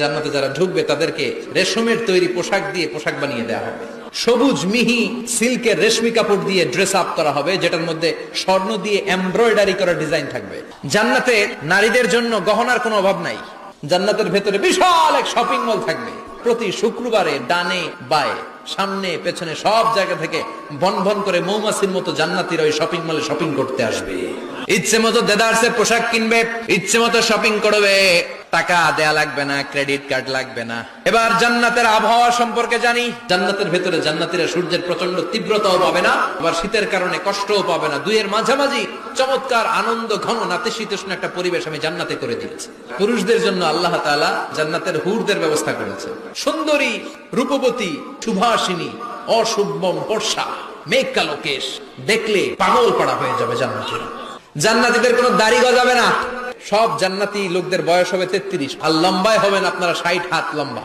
জান্নাতে যারা ঢুকবে তাদেরকে রেশমের তৈরি পোশাক দিয়ে পোশাক বানিয়ে দেওয়া হবে, সবুজ মিহি সিল্কের রেশমি কাপড় দিয়ে ড্রেস আপ করা হবে, যেটার মধ্যে স্বর্ণ দিয়ে এমব্রয়ডারি করা ডিজাইন থাকবে। জান্নাতে নারীদের জন্য গহনার কোনো অভাব নাই। জান্নাতের ভেতরে বিশাল এক শপিং মল থাকবে। প্রতি শুক্রবারে ডানে বায়ে সামনে পেছনে সব জায়গা থেকে ভন ভন করে মৌমাছির মতো জান্নাতীরা ওই শপিং মলে শপিং করতে আসবে। ইচ্ছে মতো দেদারসে পোশাক কিনবে, ইচ্ছে মতো শপিং করবে, টাকা দেয়া লাগবে না, ক্রেডিট কার্ড লাগবে না। এবার জান্নাতের আবহাওয়া সম্পর্কে জানি। জান্নাতের ভেতরে জান্নাতীরা সূর্যের প্রচন্ড তীব্রতাও পাবে না, আবার শীতের কারণে কষ্টও পাবে না। দুইয়ের মাঝামাঝি চমৎকার আনন্দ ঘন নাতিশীতোষ্ণ একটা পরিবেশ আমি জান্নাতে করে দিয়েছি। পুরুষদের জন্য আল্লাহ তাআলা জান্নাতের হুরদের ব্যবস্থা করেছে। সুন্দরী, রূপবতী, সুভাষিনী, অশুভম বর্ষা, মেঘ কালো কেশ, দেখলে পাগল পাড়া হয়ে যাবে জান্নাতীরা। জান্নাতীদের কোনো দাড়ি গজাবে না। সব জান্নাতি লোকদের বয়স হবে 33 আর লম্বায় হবেন আপনারা 60 হাত লম্বা।